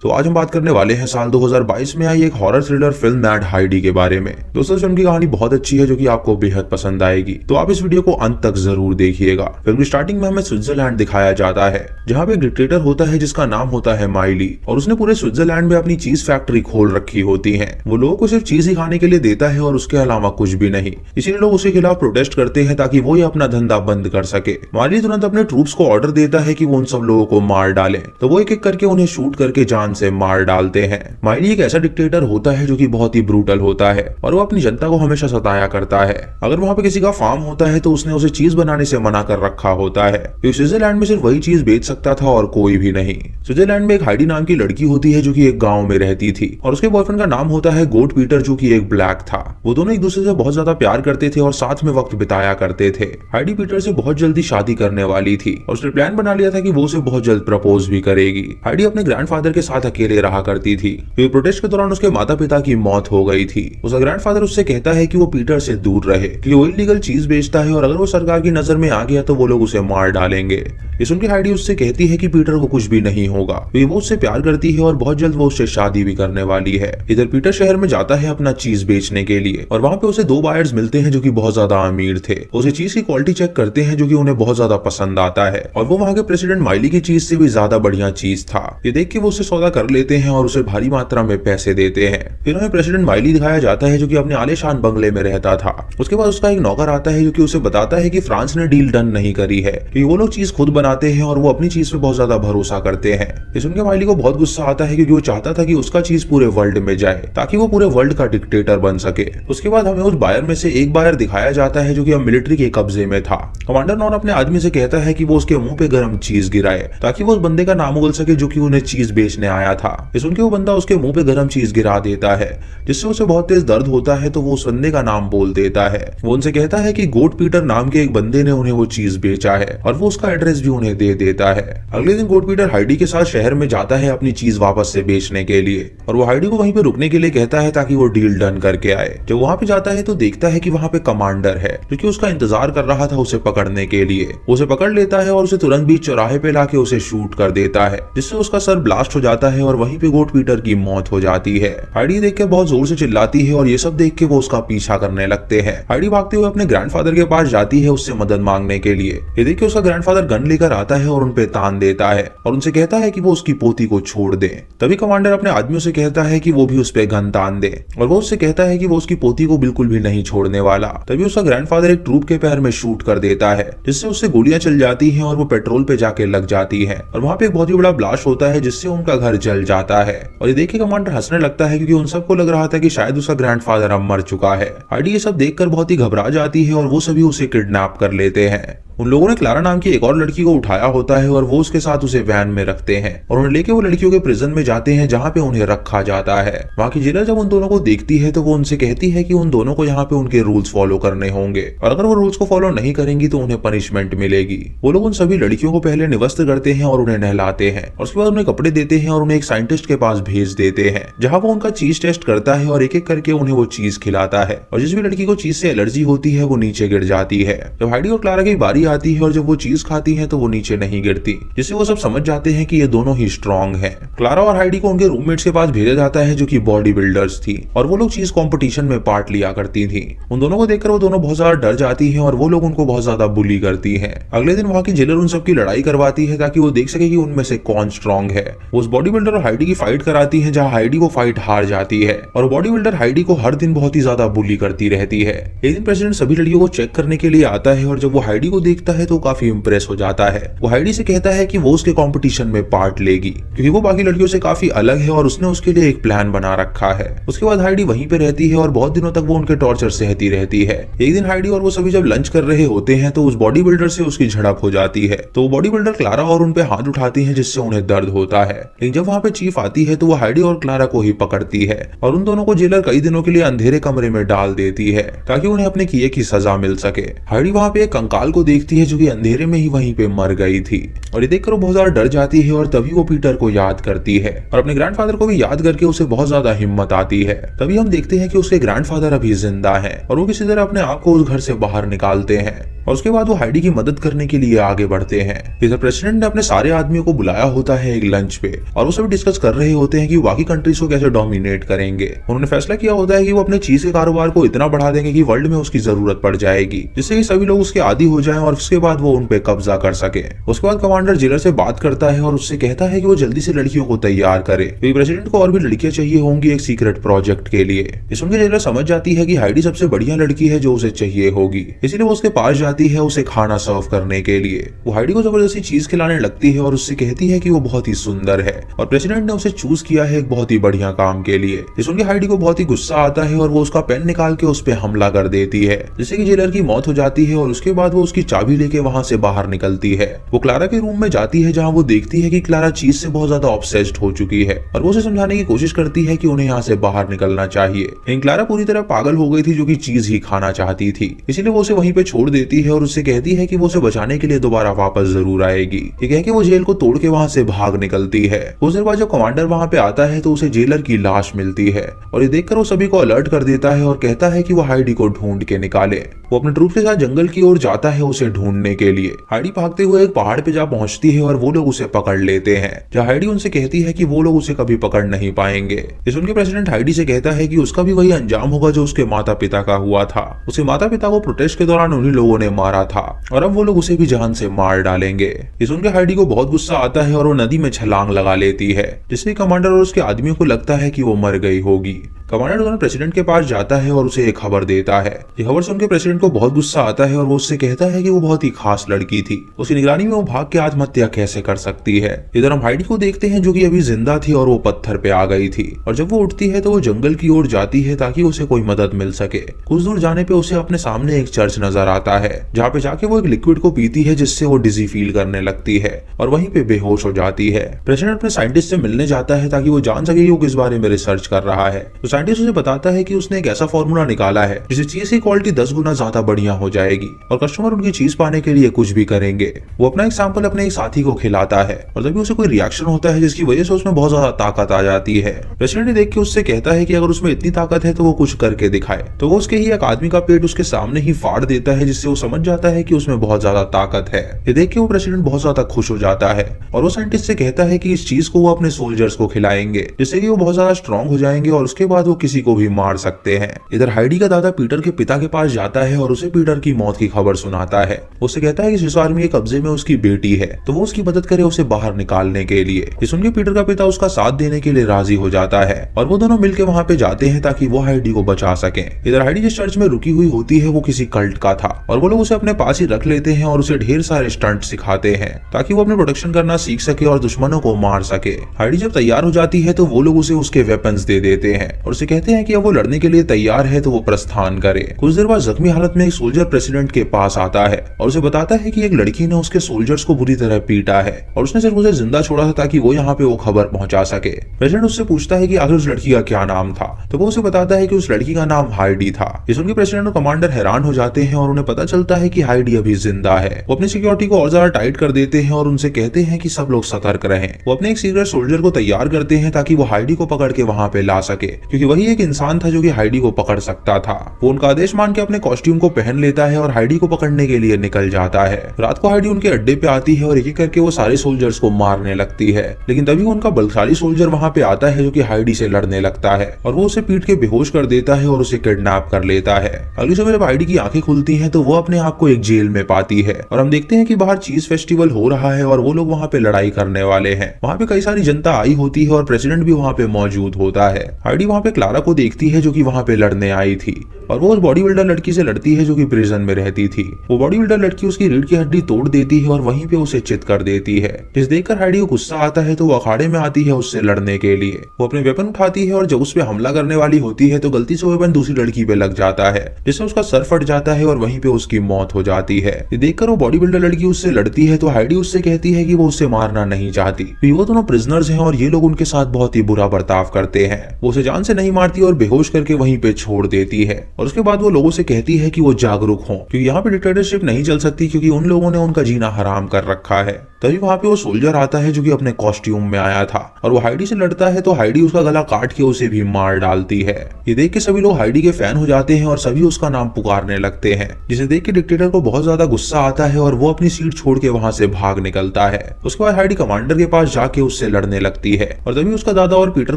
तो आज हम बात करने वाले हैं साल 2022 में आई एक horror thriller film mad Heidi के बारे में। दोस्तों फिल्म की कहानी बहुत अच्छी है जो कि आपको बेहद पसंद आएगी, तो आप इस वीडियो को अंत तक जरूर देखिएगा। फिल्म की स्टार्टिंग में हमें स्विट्जरलैंड दिखाया जाता है जहाँ पे एक डिक्टेटर होता है जिसका नाम होता है माइली, और उसने पूरे स्विट्जरलैंड में अपनी चीज फैक्ट्री खोल रखी होती है। वो लोगों को सिर्फ चीज ही खाने के लिए देता है और उसके अलावा कुछ भी नहीं। इसीलिए लोग उसके खिलाफ प्रोटेस्ट करते हैं ताकि वो ये अपना धंधा बंद कर सके। माइली तुरंत अपने ट्रूप्स को ऑर्डर देता है कि वो उन सब लोगों को मार डालें, तो वो एक एक करके उन्हें शूट करके जान से मार डालते हैं। माइली एक ऐसा डिक्टेटर होता है जो कि बहुत ही ब्रूटल होता है और वो अपनी जनता को हमेशा सताया करता है। अगर वहाँ पे किसी का फार्म होता है तो उसने उसे चीज बनाने से मना कर रखा होता है, क्योंकि स्विट्जरलैंड में सिर्फ वही चीज बेच सकता था और कोई भी नहीं। स्विट्जरलैंड में एक हाइडी नाम की लड़की होती है जो कि एक गांव में रहती थी और उसके बॉयफ्रेंड का नाम होता है गोट पीटर जो कि एक ब्लैक था। वो दोनों एक दूसरे से बहुत ज्यादा प्यार करते थे और साथ में वक्त बिताया करते थे। हाइडी पीटर से बहुत जल्दी शादी करने वाली थी और उसने प्लान बना लिया था कि वो उसे बहुत जल्द प्रपोज भी करेगी। हाइडी अपने ग्रैंडफादर के साथ अकेले रहा करती थी क्योंकि प्रोटेस्ट के दौरान उसके माता पिता की मौत हो गई थी। उसका ग्रैंडफादर उससे कहता है कि वो पीटर से दूर रहे क्योंकि वो इलीगल चीज बेचता है और अगर वो सरकार की नजर में आ गया तो वो लोग उसे मार डालेंगे। ये सुनकर हाइडी उससे कहती है कि पीटर को कुछ भी नहीं होगा क्योंकि वो उससे प्यार करती है और बहुत जल्द वो उससे शादी भी करने वाली है। इधर पीटर शहर में जाता है अपना चीज बेचने के लिए और वहाँ पे उसे दो बायर्स मिलते हैं जो कि बहुत ज्यादा अमीर थे। उसे चीज की क्वालिटी चेक करते हैं जो कि उन्हें बहुत ज्यादा पसंद आता है और वो वहाँ के प्रेसिडेंट माइली की चीज से भी ज्यादा बढ़िया चीज था। ये देख के वो उससे सौदा कर लेते हैं और उसे भारी मात्रा में पैसे देते हैं। फिर हमें प्रेसिडेंट माइली दिखाया जाता है जो कि अपने आलीशान बंगले में रहता था। उसके बाद उसका एक नौकर आता है जो कि उसे बताता है कि फ्रांस ने डील डन नहीं करी है क्योंकि वो लोग चीज खुद बनाते हैं और वो अपनी चीज पे बहुत ज्यादा भरोसा करते हैं। ये सुनकर माइली को बहुत गुस्सा आता है क्योंकि वो चाहता था कि उसका चीज पूरे वर्ल्ड में जाए ताकि वो पूरे वर्ल्ड का डिक्टेटर बन सके। उसके बाद हमें उस बायर में से एक बायर दिखाया जाता है जो कि अब मिलिट्री के कब्जे में था। कमांडर नॉन अपने आदमी से कहता है कि वो उसके मुंह पे गर्म चीज गिराए ताकि वो उस बंदे का नाम उगल सके जो कि उन्हें चीज बेचने आया था। ये सुनकर वो बंदा उसके मुंह पे गर्म चीज गिरा देता है जिससे उसे बहुत तेज दर्द होता है, तो वो उस बंदे का नाम बोल देता है। वो उनसे कहता है कि गोट पीटर नाम के एक बंदे ने उन्हें वो चीज बेचा है और वो उसका एड्रेस भी उन्हें दे देता है। अगले दिन गोट पीटर हाइडी के साथ शहर में जाता है अपनी चीज वापस से बेचने के लिए और वो हाइडी को वहीं पे रुकने के लिए कहता है ताकि वो डील डन करके आए। जब वहां पे जाता है तो देखता है कि वहां पे कमांडर है जो कि उसका इंतजार कर रहा था उसे पकड़ने के लिए। उसे पकड़ लेता है और उसे तुरंत बीच चौराहे पे लाके उसे शूट कर देता है जिससे उसका सर ब्लास्ट हो जाता है और वहीं पे गोट पीटर की मौत हो जाती है। हाइडी देख के बहुत जोर से चिल्लाती है और ये सब देख के वो उसका पीछा करने लगते हैं। हाइडी भागते हुए अपने ग्रैंडफादर के पास जाती है उससे मदद मांगने के लिए। ये देख के उसका ग्रैंडफादर गन लेकर आता है और उनपे तान देता है और उनसे कहता है कि वो उसकी पोती को छोड़ दे। तभी कमांडर अपने आदमियों से कहता है कि वो भी उस पे गन तान दे और वो उससे कहता है कि वो उसकी पोती को बिल्कुल भी नहीं छोड़ने वाला। तभी उसका ग्रैंडफादर एक ट्रूप के पैर में शूट कर देता है जिससे उससे गोलियां चल जाती हैं और वो पेट्रोल पे जाके लग जाती है और वहाँ पे एक बहुत ही बड़ा ब्लास्ट होता है जिससे उनका घर जल जाता है। और ये देख के कमांडर हंसने लगता है क्योंकि उन सबको लग रहा था कि शायद उसका ग्रैंडफादर अब मर चुका है। हाइडी ये सब देखकर बहुत ही घबरा जाती है और वो सभी उसे किडनैप कर लेते हैं। उन लोगों ने क्लारा नाम की एक और लड़की को उठाया होता है और वो उसके साथ उसे वैन में रखते हैं और उन्हें लेके वो लड़कियों के प्रिजन में जाते हैं जहाँ पे उन्हें रखा जाता है। वहाँ की जेलर जब उन दोनों को देखती है तो वो उनसे कहती है कि उन दोनों को यहाँ पे उनके रूल्स फॉलो करने होंगे और अगर वो रूल्स को फॉलो नहीं करेंगी तो उन्हें पनिशमेंट मिलेगी। वो लोग उन सभी लड़कियों को पहले निवस्त्र करते हैं और उन्हें नहलाते हैं और उसके बाद उन्हें कपड़े देते हैं और उन्हें एक साइंटिस्ट के पास भेज देते हैं जहाँ वो उनका चीज टेस्ट करता है और एक एक करके उन्हें वो चीज खिलाता है। और जिस भी लड़की को चीज से एलर्जी होती है वो नीचे गिर जाती है। जब हाइडी और क्लारा की बारी आती है और जब वो चीज खाती हैं तो वो नीचे नहीं गिरती, जिससे वो सब समझ जाते हैं कि ये दोनों ही स्ट्रॉन्ग हैं। क्लारा और हाइडी को उनके रूममेट्स के पास भेजा जाता है जो कि बॉडी बिल्डर्स थी और वो लोग चीज कंपटीशन में पार्ट लिया करती थी। उन दोनों को देखकर वो दोनों बहुत ज्यादा डर जाती हैं और वो लोग उनको बहुत ज्यादा बुली करती हैं। अगले दिन वहाँ की जेलर उन सबकी लड़ाई करवाती है ताकि वो देख सके कि उनमें से कौन स्ट्रॉन्ग है। वो उस बॉडी बिल्डर और हाइडी की फाइट कराती है जहाँ हाइडी को फाइट हार जाती है और बॉडी बिल्डर हाइडी को हर दिन बहुत ही ज्यादा बुली करती रहती है। एक दिन प्रेसिडेंट सभी लड़कियों को चेक करने के लिए आता है और जब वो हाइडी को देखता है तो काफी इंप्रेस हो जाता है। वो हाइडी से कहता है कि वो उसके कंपटीशन में पार्ट लेगी क्योंकि वो बाकी लड़कियों से काफी अलग है और उसने उसके लिए एक प्लान बना रखा है। उसके बाद हाइडी वहीं पे रहती है और बहुत दिनों तक वो उनके टॉर्चर सहती रहती है। एक दिन हाइडी और वो सभी जब लंच कर रहे होते हैं तो उस बॉडी बिल्डर से उसकी झड़प हो जाती है, तो वो बॉडी बिल्डर क्लारा और उन पे हाथ उठाती है जिससे उन्हें दर्द होता है। लेकिन जब वहाँ पे चीफ आती है तो वो हाइडी और क्लारा को ही पकड़ती है और उन दोनों को जेलर कई दिनों के लिए अंधेरे कमरे में डाल देती है ताकि उन्हें अपने किए की सजा मिल सके। हाइडी वहाँ पे एक कंकाल को देखती है जो कि अंधेरे में ही वहीं पे मर गई थी और ये देखकर वो बहुत ज्यादा डर जाती है और तभी वो पीटर को याद करती है और अपने ग्रैंडफादर को भी याद करके उसे बहुत ज्यादा हिम्मत आती है। तभी हम देखते हैं कि उसके ग्रैंडफादर अभी जिंदा हैं और वो किसी तरह अपने आप को उस घर से बाहर निकालते हैं और उसके बाद वो हाइडी की मदद करने के लिए आगे बढ़ते हैं। इधर प्रेसिडेंट ने अपने सारे आदमियों को बुलाया होता है एक लंच पे और वो सभी डिस्कस कर रहे होते हैं कि बाकी कंट्रीज को कैसे डोमिनेट करेंगे। उन्होंने फैसला किया होता है कि वो अपने चीज के कारोबार को इतना बढ़ा देंगे कि वर्ल्ड में उसकी जरूरत पड़ जाएगी, जिससे कि सभी लोग उसके आदी हो जाएं और उसके बाद वो उन पे कब्जा कर सके। उसके बाद कमांडर जेलर से बात करता है और उससे कहता है कि वो जल्दी से लड़कियों को तैयार करे, क्योंकि प्रेसिडेंट को और भी लड़कियां चाहिए होंगी एक सीक्रेट प्रोजेक्ट के लिए। इस सुनकर जेलर समझ जाती है कि हाइडी सबसे बढ़िया लड़की है जो उसे चाहिए होगी, इसीलिए वो उसके पास जाती है उसे खाना सर्व करने के लिए। वो हाइडी को जबरदस्ती चीज खिलाने लगती है और उससे कहती है कि वो बहुत ही सुंदर है और प्रेसिडेंट ने उसे चूज किया है एक बहुत ही बढ़िया काम के लिए। इस सुनकर हाइडी को बहुत ही गुस्सा आता है और वो उसका पेन निकाल के उस पे हमला कर देती है, जिससे कि जेलर की मौत हो जाती है। और उसके बाद वो उसकी चाबी लेके वहां से बाहर निकलती है। वो क्लारा के रूम में जाती है जहाँ वो देखती है कि क्लारा चीज से बहुत ज्यादा ऑब्सेस्ड हो चुकी है और वो उसे समझाने की कोशिश करती है कि उन्हें यहाँ से बाहर निकलना चाहिए। लेकिन क्लारा पूरी तरह पागल हो गई थी जो कि चीज ही खाना चाहती थी, इसीलिए वो उसे वहीं पे छोड़ देती है और उससे कहती है कि वो उसे बचाने के लिए दोबारा वापस जरूर आएगी। ये कह के वो जेल को तोड़ के वहां से भाग निकलती है। कुछ देर बाद जब कमांडर वहां पे आता है तो उसे जेलर की लाश मिलती है और ये देखकर वो सभी को अलर्ट कर देता है और कहता है कि वो हाइडी को ढूंढ के निकाले। वो अपने ट्रूप के साथ जंगल की ओर जाता है उसे ढूंढने के लिए। हाइडी भागते हुए एक पहाड़ पे जा पहुंचती है और वो लोग उसे पकड़ लेते हैं, जहाँ हाइडी उनसे कहती है कि वो लोग उसे कभी पकड़ नहीं पाएंगे। इस उनके प्रेसिडेंट हाइडी से कहता है कि उसका भी वही अंजाम होगा जो उसके माता पिता का हुआ था। उसके माता पिता को प्रोटेस्ट के दौरान उन्हीं लोगों ने मारा था और अब वो लोग उसे भी जान से मार डालेंगे। इस उनके हाइडी को बहुत गुस्सा आता है और वो नदी में छलांग लगा लेती है, जिससे कमांडर और उसके आदमियों को लगता है कि वो मर गई होगी। कमांडर दोनों प्रेसिडेंट के पास जाता है और उसे एक खबर देता है। ये खबर सुनकर प्रेसिडेंट को बहुत गुस्सा आता है और वो उससे कहता है कि वो बहुत ही खास लड़की थी, उसकी निगरानी में वो भाग के आत्महत्या कैसे कर सकती है। इधर हम हाइडी को देखते हैं जो कि अभी जिंदा थी और वो पत्थर पे आ गई थी और जब वो उठती है तो वो जंगल की ओर जाती है ताकि उसे कोई मदद मिल सके। कुछ दूर जाने पे उसे अपने सामने एक चर्च नजर आता है, जहाँ पे जाके वो एक लिक्विड को पीती है जिससे वो डिजी फील करने लगती है और वहीं पे बेहोश हो जाती है। प्रेसिडेंट अपने साइंटिस्ट से मिलने जाता है ताकि वो जान सके कि वो किस बारे में रिसर्च कर रहा है। तो साइंटिस्ट उसे बताता है कि उसने एक ऐसा फॉर्मूला निकाला है जिससे चीज की क्वालिटी 10 गुना ज्यादा बढ़िया हो जाएगी और कस्टमर उनकी चीज पाने के लिए कुछ भी करेंगे। वो अपना एक सैंपल अपने एक साथी को खिलाता है और तभी उसे कोई रिएक्शन होता है जिसकी वजह से उसमें बहुत ज्यादा ताकत आ जाती है। प्रेसिडेंट देख के उससे कहता है कि अगर उसमें इतनी ताकत है तो वो कुछ करके दिखाए। तो वो उसके ही एक आदमी का पेट उसके सामने ही फाड़ देता है, जिससे वो समझ जाता है कि उसमें बहुत ज्यादा ताकत है। ये देख के वो प्रेसिडेंट बहुत ज्यादा खुश हो जाता है और वो साइंटिस्ट से कहता है कि इस चीज को वो अपने सोल्जर्स को खिलाएंगे, जिससे कि वो बहुत ज्यादा स्ट्रांग हो जाएंगे और उसके बाद वो किसी को भी मार सकते हैं। इधर हाइडी का दादा पीटर के पिता के पास जाता है और उसे पीटर की मौत की खबर सुनाता है। उससे कहता है कि स्विस आर्मी के कब्जे में उसकी बेटी है, तो वो उसकी मदद करे उसे बाहर निकालने के लिए। ये सुनकर पीटर का पिता उसका साथ देने के लिए राजी हो जाता है और वो दोनों मिलकर वहाँ पे जाते हैं ताकि वो हाइडी को बचा सके। इधर हाइडी जिस चर्च में रुकी हुई होती है वो किसी कल्ट का था और वो लोग उसे अपने पास ही रख लेते हैं और उसे ढेर सारे स्टंट सिखाते हैं ताकि वो अपने प्रोटेक्शन करना सीख सके और दुश्मनों को मार सके। हाइडी जब तैयार हो जाती है तो वो लोग उसे उसके वेपन्स दे देते हैं और उसे कहते हैं कि अब वो लड़ने के लिए तैयार है तो वो प्रस्थान करे। कुछ देर बाद जख्मी हालत में एक सोल्जर प्रेसिडेंट के पास आता है और उसे बताता है कि एक लड़की ने उसके सोल्जर्स को बुरी तरह पीटा है और उसने सिर्फ उसे जिंदा छोड़ा था ताकि वो यहाँ पे वो खबर पहुंचा सके। प्रेसिडेंट उससे पूछता है कि आखिर उस लड़की का क्या नाम था, तो वो उसे बताता है कि उस लड़की का नाम हाइडी था। ये सुनकर प्रेसिडेंट और कमांडर हैरान हो जाते हैं और उन्हें पता चलता है कि हाइडी अभी जिंदा है। वो अपनी सिक्योरिटी को और ज्यादा टाइट कर देते हैं और उनसे कहते हैं कि सब लोग सतर्क रहें। वो अपने एक सीक्रेट सोल्जर को तैयार करते हैं ताकि वो हाइडी को पकड़ के वहाँ पे ला सके, क्योंकि वही एक इंसान था जो कि हाइडी को पकड़ सकता था। वो उनका आदेश मान के अपने कॉस्ट्यूम को पहन लेता है और हाइडी को पकड़ने के लिए निकल जाता है। रात को हाइडी उनके अड्डे पे आती है और एक एक करके वो सारे सोल्जर्स को मारने लगती है, लेकिन तभी उनका बलशाली सोल्जर वहाँ पे आता है जो कि हाइडी से लड़ने लगता है और वो उसे पीट के बेहोश कर देता है और उसे किडनैप कर लेता है। अगली सुबह जब हाइडी की आंखें खुलती हैं तो वो अपने आप को एक जेल में पाती है और हम देखते हैं कि बाहर चीज फेस्टिवल हो रहा है और वो लोग वहाँ पे लड़ाई करने वाले हैं। वहाँ पे कई सारी जनता आई होती है और प्रेसिडेंट भी वहाँ पे मौजूद होता है। हाइडी वहाँ पे क्लारा को देखती है जो कि वहाँ पे लड़ने आई थी और वो उस बॉडी बिल्डर लड़की से लड़ती है जो कि प्रिजन में रहती थी। वो बॉडी बिल्डर लड़की उसकी रीढ़ की हड्डी तोड़ देती है और वहीं पे उसे चित कर देती है। जिस देखकर हाइडी को गुस्सा आता है तो वो अखाड़े में आती है उससे लड़ने के लिए। वो अपने वेपन उठाती है और जब उस पे हमला करने वाली होती है तो गलती से वेपन दूसरी लड़की पे लग जाता है, जिससे उसका सर फट जाता है और वहीं पे उसकी मौत हो जाती है। ये देखकर वो बॉडी बिल्डर लड़की उससे लड़ती है तो हाइडी उससे कहती है कि वो उससे मारना नहीं चाहती, वो दोनों प्रिजनर्स हैं और ये लोग उनके साथ बहुत ही बुरा बर्ताव करते हैं। वो उसे जान से नहीं नहीं मारती और बेहोश करके वहीं पे छोड़ देती है। और उसके बाद वो लोगों से कहती है कि वो जागरूक हों, क्योंकि यहाँ पे डिक्टेटरशिप नहीं चल सकती, क्योंकि उन लोगों ने उनका जीना हराम कर रखा है। तभी वहाँ पे वो सोल्जर आता है जो कि अपने कॉस्ट्यूम में आया था, और वो हाइडी से लड़ता है तो हाइडी उसका गला काट के उसे भी मार डालती है। ये देख के सभी लोग हाइडी के फैन हो जाते हैं और सभी उसका नाम पुकारने लगते हैं, जिसे देख के डिक्टेटर को बहुत ज्यादा गुस्सा आता है और वो अपनी सीट छोड़ के वहाँ से भाग निकलता है। उसके बाद हाइडी कमांडर के पास जाके उससे लड़ने लगती है, और तभी उसका दादा और पीटर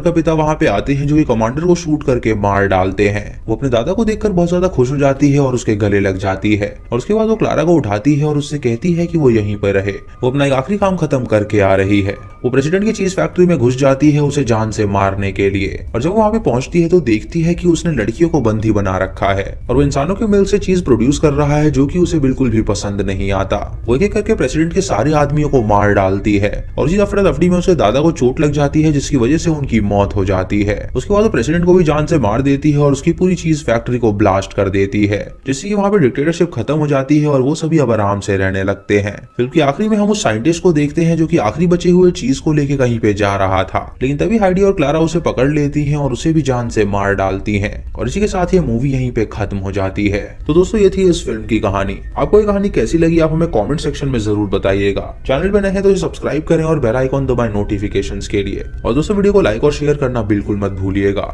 का पिता वहाँ पे आते हैं जो कि कमांडर को शूट करके मार डालते हैं। वो अपने दादा को देखकर बहुत ज्यादा खुश हो जाती है और उसके गले लग जाती है, और उसके बाद वो क्लारा को उठाती है और उससे कहती है कि वो यहीं पर रहे, वो अपना एक आखिरी काम खत्म करके आ रही है। वो प्रेसिडेंट की चीज फैक्ट्री में घुस जाती है उसे जान से मारने के लिए, और जब वो वहाँ पे पहुंचती है तो देखती है कि उसने लड़कियों को बंदी बना रखा है और वो इंसानों के मिल्क से चीज प्रोड्यूस कर रहा है जो कि उसे बिल्कुल भी पसंद नहीं आता। वो एक एक करके प्रेसिडेंट के सारे आदमियों को मार डालती है, और इसी अफरा तफरी में उसके दादा को चोट लग जाती है जिसकी वजह से उनकी मौत हो जाती है। उसके बाद वो प्रेसिडेंट को भी जान से मार देती है और उसकी पूरी चीज फैक्ट्री को ब्लास्ट कर देती है, जिससे कि वहाँ पे डिक्टेटरशिप खत्म हो जाती है और वो सभी अब आराम से रहने लगते हैं। फिल्म के आखिरी में हम उस साइंटिस्ट को देखते हैं जो कि आखिरी बचे हुए चीज को लेके कहीं पे जा रहा था, लेकिन तभी हाइडी और क्लारा उसे पकड़ लेती हैं और उसे भी जान से मार डालती हैं, और इसी के साथ ये मूवी यहीं पे खत्म हो जाती है। तो दोस्तों ये थी इस फिल्म की कहानी। आपको ये कहानी कैसी लगी आप हमें कमेंट सेक्शन में जरूर बताइएगा। चैनल पे नए हैं तो इसे सब्सक्राइब करें और बेल आइकॉन दबाएं नोटिफिकेशंस के लिए, और दोस्तों वीडियो को लाइक और शेयर करना बिल्कुल मत भूलिएगा।